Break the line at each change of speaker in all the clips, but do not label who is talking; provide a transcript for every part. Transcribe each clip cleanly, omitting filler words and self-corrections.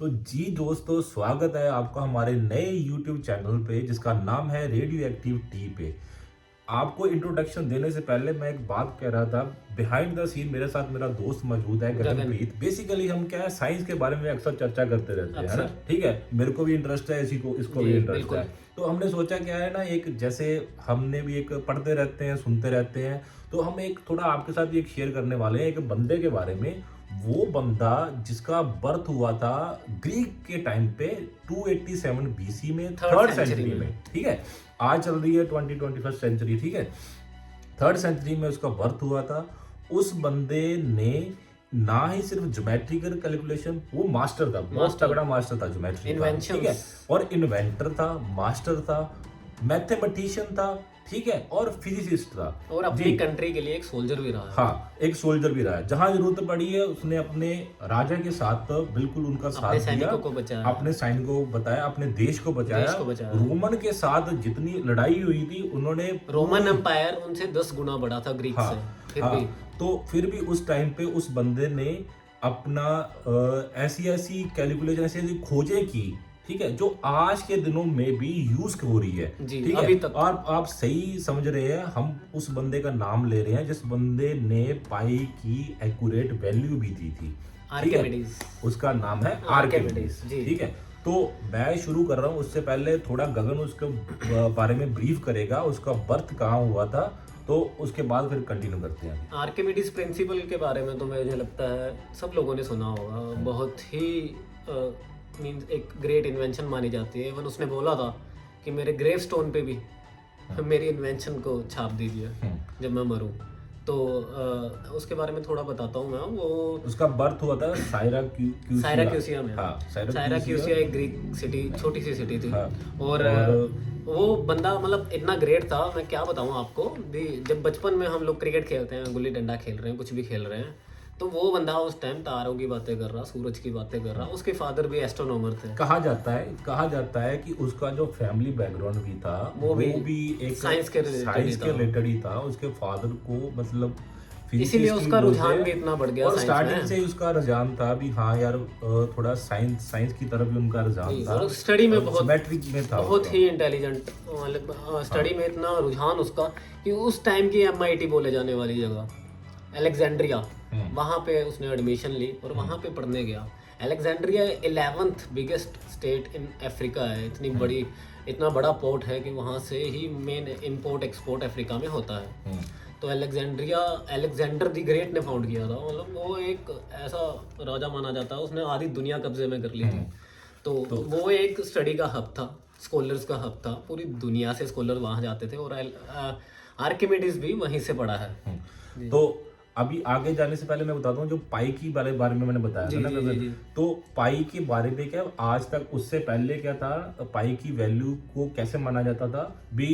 तो जी दोस्तों, स्वागत है आपका हमारे नए YouTube चैनल पे जिसका नाम है रेडियो एक्टिव टी पे। आपको इंट्रोडक्शन देने से पहले मैं एक बात कह रहा था। बिहाइंड द सीन मेरे साथ मेरा दोस्त मौजूद है
गगन।
गगनप्रीत। बेसिकली हम क्या है, साइंस के बारे में अक्सर चर्चा करते रहते हैं, है ना।
अक्सर।
ठीक है, मेरे को भी इंटरेस्ट है, इसी को इसको भी
जी,
इंटरेस्ट
बिल्कुल।
है। तो हमने सोचा क्या है ना, एक जैसे हमने भी एक पढ़ते रहते हैं, सुनते रहते हैं, तो हम एक थोड़ा आपके साथ एक शेयर करने वाले हैं एक बंदे के बारे में। वो बंदा जिसका बर्थ हुआ था ग्रीक के टाइम पे 287 बीसी में,
Third
थर्ड
century
सेंचुरी
में।
में। ठीक है, आज चल रही है 21st सेंचुरी। ठीक है, थर्ड सेंचुरी में उसका बर्थ हुआ था। उस बंदे ने ना ही सिर्फ ज्योमेट्रिकल कैलकुलेशन, वो मास्टर था, बहुत
मास्टर।
तगड़ा मास्टर था ज्योमेट्री का।
Inventions।
ठीक है, और इन्वेंटर था, मास्टर था, मैथमेटिशियन था, ठीक है, और फिजिसिस्ट था।
और अपनी
जी
कंट्री के लिए एक सोल्जर भी रहा है।
हाँ, एक सोल्जर भी रहा है। जहां जरूरत पड़ी है उसने अपने राजा के साथ बिल्कुल उनका साथ
अपने
दिया,
सैनिकों को बचाया।
अपने सैनिकों को बताया, अपने देश को बचाया।
देश को बचाया।
रोमन के साथ जितनी लड़ाई हुई थी उन्होंने
रोमन एम्पायर उनसे 10 गुना बड़ा था ग्रीक
हाँ,
से। फिर
हाँ,
भी
तो फिर भी उस टाइम पे उस बंदे ने अपना ऐसी ऐसी कैलकुलेशन, ऐसी ऐसी खोजें की, ठीक है, जो आज के दिनों में भी यूज हो रही है।
जी,
ठीक
अभी
है,
तक।
और आप सही समझ रहे हैं, हम उस बंदे का नाम ले रहे हैं जिस बंदे ने पाई की एक्यूरेट वैल्यू भी दी थी। ठीक है?
आर्किमिडीज।
उसका नाम है
आर्किमिडीज,
आर्किमिडीज।
जी।
ठीक है, तो मैं शुरू कर रहा हूँ। उससे पहले थोड़ा गगन उसके बारे में ब्रीफ करेगा, उसका बर्थ कहाँ हुआ था, तो उसके बाद फिर कंटिन्यू करते हैं।
आर्किमिडीज प्रिंसिपल के बारे में तो मुझे लगता है सब लोगों ने सुना होगा। बहुत ही मींस एक ग्रेट इन्वेंशन मानी जाती है। इवन उसने बोला था कि मेरे ग्रेव स्टोन पे भी मेरी इन्वेंशन को छाप दीजिए जब मैं मरूं। तो उसके बारे में थोड़ा बताता हूँ मैं। वो
उसका बर्थ हुआ था
साइराक्यूसिया में।
हाँ,
साइराक्यूसिया एक ग्रीक सिटी, छोटी सी सिटी थी।
हाँ,
और वो बंदा मतलब इतना ग्रेट था, मैं क्या बताऊँ आपको। जब बचपन में हम लोग क्रिकेट खेलते हैं, गुल्ली डंडा खेल रहे हैं, कुछ भी खेल रहे हैं, तो वो बंदा उस टाइम तारों की बातें कर रहा, सूरज की बातें कर रहा। उसके फादर भी एस्ट्रोनॉमर थे।
कहा जाता है कि उसका जो फैमिली बैकग्राउंड भी था
वो भी
एक
साइंस के
रिलेटेड ही था। उसके फादर को मतलब
इसीलिए
physicist
उसका
भी बोलते
रुझान
हैं।
भी इतना बढ़ गया
और
साइंस
स्टार्टिंग
में।
से ही उसका रुझान था भी, हाँ यार, थोड़ा साइंस की तरफ भी उनका रुझान था।
और स्टडी में बहुत
ज्योमेट्रिक में था
बहुत
उसका।
ही इंटेलिजेंट, मतलब स्टडी में इतना रुझान उसका कि उस टाइम की MIT बोले जाने वाली जगह अलेक्जेंड्रिया, वहाँ पे उसने एडमिशन ली और वहाँ पे पढ़ने गया। Alexandria 11th biggest state in Africa है। इतना बड़ा पोर्ट है कि वहाँ से ही मेन इंपोर्ट एक्सपोर्ट अफ्रीका में होता है। तो अलेक्जेंडर द ग्रेट ने फाउंड किया था। मतलब वो एक ऐसा राजा माना जाता है, उसने आधी दुनिया कब्जे में कर ली थी। तो वो एक स्टडी का हब था, स्कॉलर्स का हब था। पूरी दुनिया से स्कॉलर वहाँ जाते थे और आर्किमिडीज भी वहीं से पढ़ा है।
तो अभी आगे जाने से पहले मैं बताता हूँ, जो पाई की बारे में मैंने बताया था ना गगन, तो पाई के बारे में क्या आज तक, उससे पहले क्या था, पाई की वैल्यू को कैसे माना जाता था भी,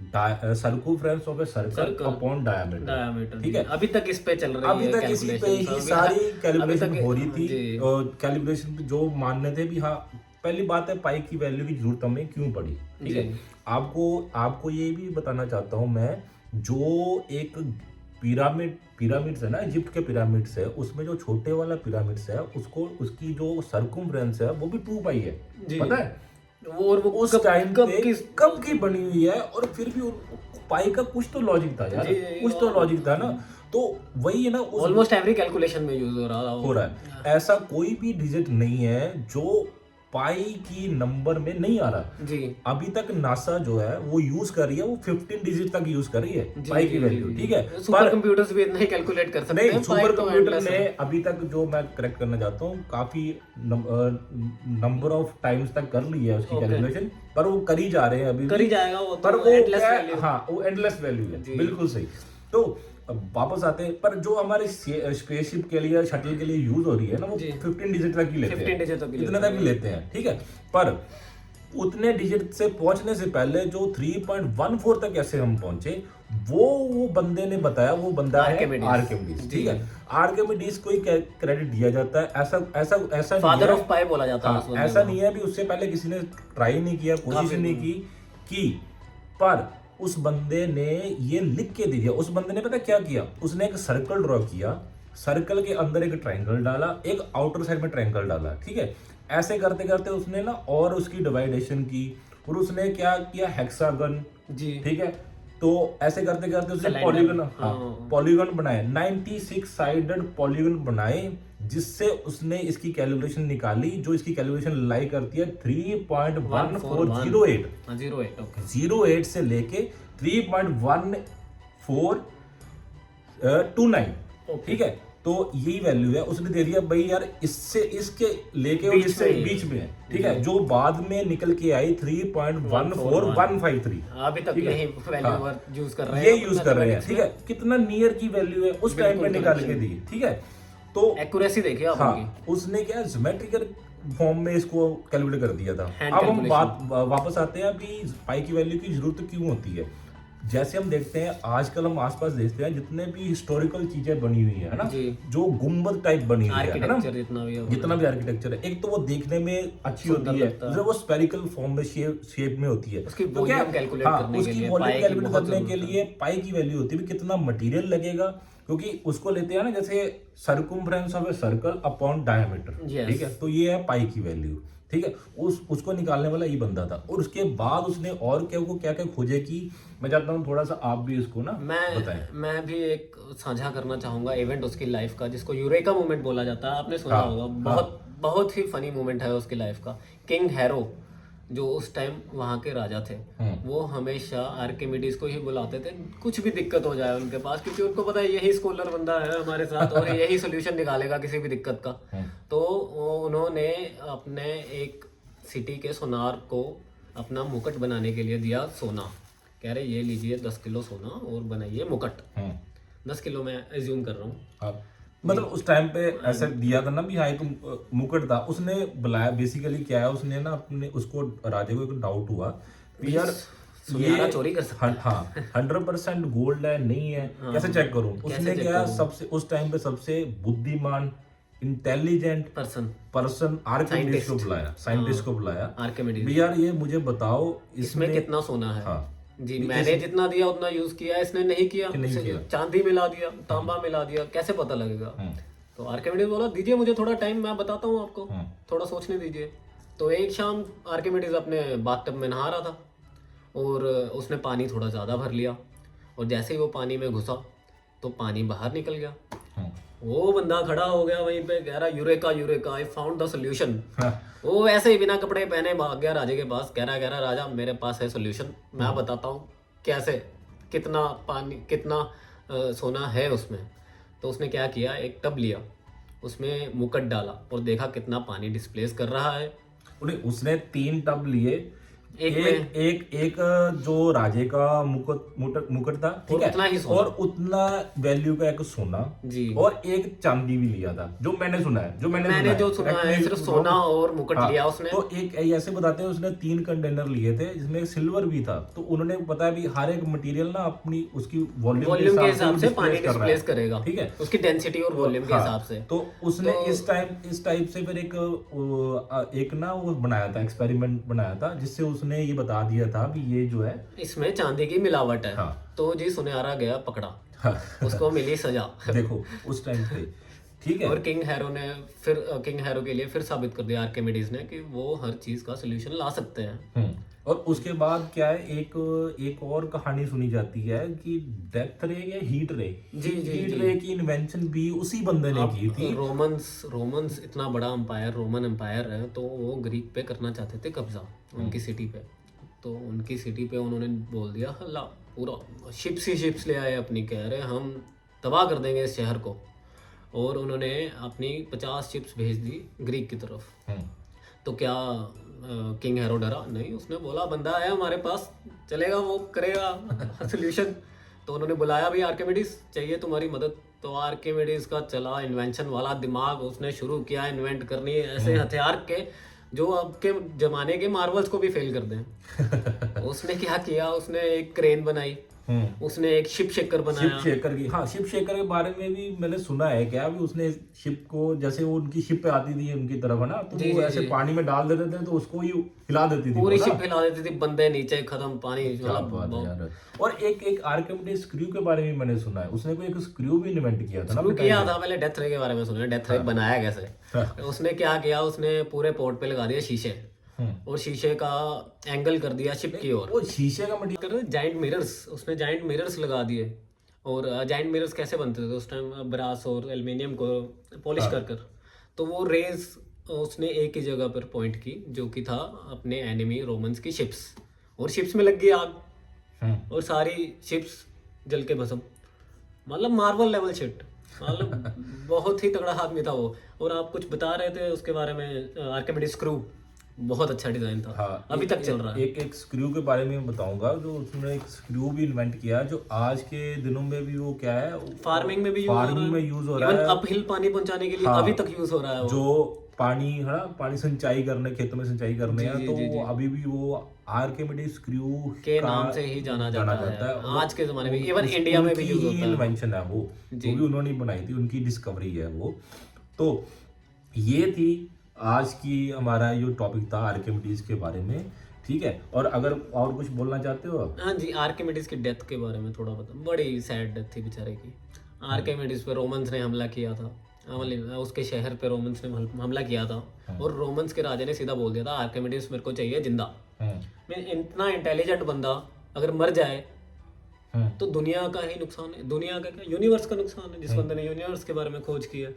circumference of a circle upon diameter. ठीक है,
अभी तक इस पे चल रही है।
अभी तक इसी पे ही सारी कैलिब्रेशन हो रही थी। और कैलिब्रेशन जो मानने थे भी, हाँ, पहली बात है पाई की वैल्यू की जरूरत हमें क्यों पड़ी। ठीक है, आपको ये भी बताना चाहता हूँ मैं, जो एक पिरामिड्स है ना, इजिप्ट के पिरामिड्स है, उसमें जो छोटे वाला पिरामिड्स है, उसकी जो सर्कमफ्रेंस है वो भी 2 पाई है। पता है
वो
उस टाइम पे कब की बनी हुई है। और फिर भी पाई का कुछ तो लॉजिक था यार, कुछ तो लॉजिक था ना। तो वही है ना,
ऑलमोस्ट एवरी कैलकुलेशन में यूज हो रहा
है। ऐसा कोई भी डिजिट नहीं है जो पाई की नंबर में नहीं आ रहा
जी।
अभी तक नासा जो है वो यूज कर रही है, वो 15 डिजिट तक यूज कर रही है पाई की वैल्यू। ठीक है,
सुपर कंप्यूटर्स भी इतना ही कैलकुलेट कर सकते हैं।
नहीं, सुपर कंप्यूटर ने अभी तक, जो मैं करेक्ट करना चाहता हूँ, काफी नंबर ऑफ टाइम्स तक कर ली है उसकी कैलकुलेशन, पर वो करी जा रहे हैं अभी,
करी जाएगा वो,
पर
वो एंडलेस वैल्यू।
हाँ, वो एंडलेस वैल्यू है, बिल्कुल सही। तो अब वापस आते हैं, पर जो हमारे स्पेसशिप के लिए, शटल के लिए यूज हो रही है ना, वो 15 डिजिट तक ही लेते हैं,
15 डिजिट तक
इतने तक ही लेते हैं। ठीक है, पर उतने डिजिट से पहुंचने से पहले जो 3.14 तक कैसे हम पहुंचे, वो बंदे ने बताया। वो बंदा है आर्किमिडीज। ठीक है, आर्किमिडीज को ही क्रेडिट दिया जाता है। ऐसा
फादर ऑफ पाई बोला जाता है।
ऐसा नहीं है भी उससे पहले किसी ने ट्राई नहीं किया, कोशिश नहीं की, पर उस बंदे ने ये लिख के दिया। उस बंदे ने पता क्या किया, उसने एक सर्कल ड्रॉ किया सर्कल के अंदर एक ट्रायंगल डाला, एक आउटर साइड में ट्रायंगल डाला, ठीक है। ऐसे करते करते उसने ना और उसकी डिवाइडेशन की, और उसने क्या किया, हेक्सागन
जी,
ठीक है। तो ऐसे करते करते उसने पॉलीगन, पॉलीगन बनाए, 96 साइडेड पॉलीगन बनाए, जिससे उसने इसकी कैलिब्रेशन निकाली, जो इसकी कैलिब्रेशन लाई करती है 3.1408, 08 से लेके 3.1429, ठीक है। तो यही वैल्यू है, उसने दे दिया भाई यार, इससे इसके लेके और इससे बीच में है, ठीक है। जो बाद में निकल के आई 3.14153,
अभी तक यही वैल्यू यूज कर रहे
हैं, ये यूज कर रहे हैं, ठीक है। कितना नियर की वैल्यू है, उस टाइम पे निकाल के दी, ठीक है। तो
एक्यूरेसी देखिए आप उनकी।
उसने क्या ज्योमेट्रिकल फॉर्म में इसको कैलकुलेट कर दिया था। अब हम वापस आते हैं अभी पाई की वैल्यू की जरूरत क्यों होती है। जैसे हम देखते हैं आजकल, हम आसपास देखते हैं जितने भी हिस्टोरिकल चीजें बनी हुई है ना, जो गुम्बद टाइप बनी हुई है ना, जितना भी आर्किटेक्चर है, एक तो वो देखने में अच्छी होती है, दूसरा वो स्फेरिकल फॉर्म में शेप में होती है।
उसकी वॉल्यूम कैलकुलेट
करने के लिए पाई की वैल्यू होती है, कितना मटेरियल लगेगा, क्योंकि उसको लेते हैं ना जैसे circumference of a circle upon diameter, ठीक है। तो ये है पाई की वैल्यू, ठीक है। उसको निकालने वाला ये बंदा था, और उसके बाद उसने और क्या क्या खोजे की, मैं चाहता हूँ थोड़ा सा आप भी इसको ना बताएं।
मैं भी एक साझा करना चाहूंगा इवेंट उसकी लाइफ का, जिसको यूरेका मूवमेंट बोला जाता है, आपने सुना होगा। बहुत ही फनी मूवमेंट है उसकी लाइफ का। किंग हैरो जो उस टाइम वहाँ के राजा थे, वो हमेशा आर्किमिडीज को ही बुलाते थे, कुछ भी दिक्कत हो जाए उनके पास, क्योंकि उनको पता है यही स्कॉलर बंदा है हमारे साथ और यही सोल्यूशन निकालेगा किसी भी दिक्कत का। तो उन्होंने अपने एक सिटी के सोनार को अपना मुकुट बनाने के लिए दिया सोना, कह रहे ये लीजिए 10 किलो सोना और बनाइए मुकुट। 10 किलो मैं एज्यूम कर रहा हूँ,
मतलब उस टाइम पे ऐसे दिया था ना भी, हाँ एक मुकुट था। उसने बुलाया, बेसिकली क्या है, उसने ना अपने उसको राजे को एक डाउट हुआ कि यार ये
चोरी कर सकता है,
हाँ 100% गोल्ड है नहीं है, कैसे चेक करूं। उसने क्या सबसे उस टाइम पे सबसे बुद्धिमान इंटेलिजेंट पर्सन आर्किमिडीज को बुलाया, साइंटिस्ट को बुलाया,
आर्किमिडीज,
यार ये मुझे बताओ
इसमें कितना सोना है।
हाँ
जी, मैंने जितना दिया उतना यूज किया, इसने नहीं किया, चांदी मिला दिया, तांबा मिला दिया, कैसे पता लगेगा। तो आर्किमिडीज बोला दीजिए मुझे थोड़ा टाइम, मैं बताता हूँ आपको, थोड़ा सोचने दीजिए। तो एक शाम आर्किमिडीज अपने बाथटब में नहा रहा था, और उसने पानी थोड़ा ज़्यादा भर लिया, और जैसे ही वो पानी में घुसा तो पानी बाहर निकल गया। वो बंदा खड़ा हो गया वहीं पे, कह रहा eureka eureka, I found the solution. वो ऐसे ही बिना कपड़े पहने भाग गया राजे के पास, कह रहा राजा मेरे पास है सोल्यूशन, मैं बताता हूँ कैसे, कितना पानी, कितना सोना है उसमें। तो उसने क्या किया, एक टब लिया, उसमें मुकुट डाला और देखा कितना पानी डिस्प्लेस कर रहा है।
उसने 3 टब लिए, एक जो राजे का मुकुट था, ठीक है, और उतना वैल्यू का एक सोना जी, और एक चांदी भी लिया था, जो मैंने सुना है, जो सुना है सिर्फ सोना और मुकुट लिया उसने। तो एक ऐसे बताते हैं उसने 3 कंटेनर लिए थे, जिसमें सिल्वर भी था। तो उन्होंने बताया भी हर एक मटेरियल ना अपनी उसकी वॉल्यूम के हिसाब से पानी डिस्प्लेस करेगा, ठीक है, उसकी डेंसिटी और वॉल्यूम के हिसाब से। तो उसने इस टाइप से फिर एक ना वो बनाया था, एक्सपेरिमेंट बनाया था, जिससे उसने ये बता दिया था कि ये जो है इसमें चांदी की मिलावट है। तो जी सुनहरा गया पकड़ा, उसको मिली सजा। देखो उस टाइम पे, ठीक है। और किंग हैरो के लिए फिर साबित कर दिया आर्किमिडीज ने कि वो हर चीज का सोल्यूशन ला सकते हैं। और उसके बाद क्या है, एक और कहानी सुनी जाती है कि डेथ रे या हीट रे, हीट रे की इन्वेंशन भी उसी बंदे ने की थी। रोमन्स इतना बड़ा एम्पायर, रोमन एम्पायर है, तो वो ग्रीक पे करना चाहते थे कब्जा उनकी सिटी पे। तो उनकी सिटी पे उन्होंने बोल दिया हल्ला, पूरा शिप्स ले आए अपनी, कह रहे हम तबाह कर देंगे इस शहर को। और उन्होंने अपनी 50 शिप्स भेज दी ग्रीक की तरफ। तो क्या किंग हैरो डरा नहीं, उसने बोला बंदा है हमारे पास, चलेगा, वो करेगा सोल्यूशन। तो उन्होंने बुलाया भी आर्किमिडीज, चाहिए तुम्हारी मदद। तो आर्किमिडीज का चला इन्वेंशन वाला दिमाग, उसने शुरू किया इन्वेंट करनी ऐसे हथियार के जो अब के जमाने के मार्वल्स को भी फेल कर दें। उसने क्या किया, उसने एक क्रेन बनाई,
उसने एक शिप शेकर बनाया।
शिप शेकर की, हाँ शिप शेकर के बारे में भी मैंने सुना है क्या भी, उसने शिप को जैसे वो उनकी शिप पे आती थी उनकी तरफ है ना, तो वो ऐसे पानी में डाल देते थे तो उसको ही हिला देती थी,
पूरी शिप हिला देती थी, बंदे नीचे खत्म पानी।
और एक आर्किमिडीज स्क्रू के बारे में मैंने सुना है, उसने कोई एक स्क्रू भी इन्वेंट किया था ना।
किया था पहले, डेथ रे के बारे में सुना है, डेथ रे बनाया कैसे। उसने क्या किया, उसने पूरे पोर्ट पे लगा दिया शीशे और शीशे का एंगल कर दिया शिप की ओर।
वो शीशे का मटेरियल,
जाइंट मिरर्स, उसने जाइंट मिरर्स लगा दिए। और जाइंट मिरर्स कैसे बनते थे उस टाइम, ब्रास और एल्युमिनियम को पॉलिश कर तो वो रेज उसने एक ही जगह पर पॉइंट की, जो कि था अपने एनिमी रोमन्स की शिप्स, और शिप्स में लग गई आग और सारी शिप्स जल के भस्म। मतलब मार्वल लेवल शिट, मतलब बहुत ही तगड़ा आदमी था वो। और आप कुछ बता रहे थे उसके बारे में, आर्किमिडीज स्क्रू बहुत अच्छा डिजाइन था।
हाँ,
अभी तक चल रहा है।
एक स्क्रू के बारे में बताऊंगा, जो उसने एक स्क्रू भी इन्वेंट किया जो आज के दिनों में भी वो क्या है,
फार्मिंग में भी
यूज हो रहा है,
अपहिल पानी पहुंचाने के लिए अभी तक यूज हो रहा है वो।
जो पानी है ना, पानी सिंचाई करने, खेतों में सिंचाई करने हैं, तो अभी भी वो आर्किमिडीज स्क्रू
के नाम से ही जाना जाता है आज के जमाने में। इवन इंडिया में भी यूज होता है।
इन्वेंशन है वो भी उन्होंने बनाई थी, उनकी डिस्कवरी है वो। तो ये थी आज की हमारा जो टॉपिक था आर्किमिडीज के बारे में, ठीक है। और अगर और कुछ बोलना चाहते हो?
हाँ जी, आर्किमिडीज की डेथ के बारे में थोड़ा बता। बड़ी सैड डेथ थी बेचारे की। आर्किमिडीज पे रोमन्स ने हमला किया था, उसके शहर पे रोमन्स ने हमला किया था, और रोमन्स के राजा ने सीधा बोल दिया था आर्किमिडीज मेरे को चाहिए जिंदा। मैं इतना इंटेलिजेंट बंदा अगर मर जाए तो दुनिया का ही नुकसान है, दुनिया का क्या, यूनिवर्स का नुकसान है। जिस बंदे ने यूनिवर्स के बारे में खोज की है,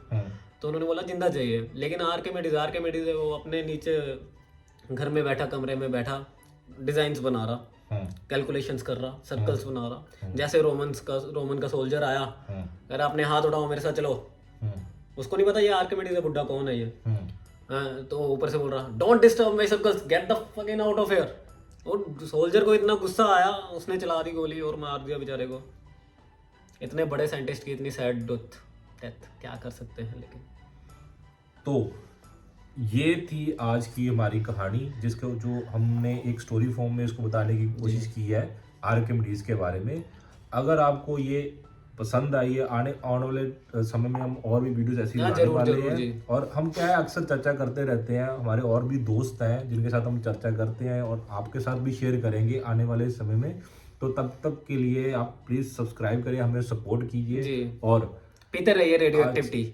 तो उन्होंने बोला जिंदा चाहिए। लेकिन आर्किमिडीज वो अपने नीचे घर में बैठा, कमरे में बैठा, डिजाइन्स बना रहा, कैलकुलेशंस कर रहा, सर्कल्स बना रहा। जैसे रोमन का सोल्जर आया, अरे अपने हाथ उठाओ मेरे साथ चलो, उसको नहीं पता ये आर्किमिडीज है, बुड्ढा कौन है ये। तो ऊपर से बोल रहा don't disturb my circles, get the fucking out of here. और सोल्जर को इतना गुस्सा आया, उसने चला दी गोली और मार दिया बेचारे को। इतने बड़े साइंटिस्ट की इतनी सैड डेथ, क्या कर सकते हैं। लेकिन
तो ये थी आज की हमारी कहानी, जिसको जो हमने एक स्टोरी फॉर्म में इसको बताने की कोशिश की है आर्किमिडीज के बारे में। अगर आपको ये पसंद आई है, आने वाले समय में हम और भी वीडियोस ऐसी बनाने वाले हैं। और हम क्या है, अक्सर चर्चा करते रहते हैं, हमारे और भी दोस्त हैं जिनके साथ हम चर्चा करते हैं, और आपके साथ भी शेयर करेंगे आने वाले समय में। तो तब तक के लिए आप प्लीज सब्सक्राइब करिए, हमें सपोर्ट कीजिए और
पीते रहिए रेडियो एक्टिविटी।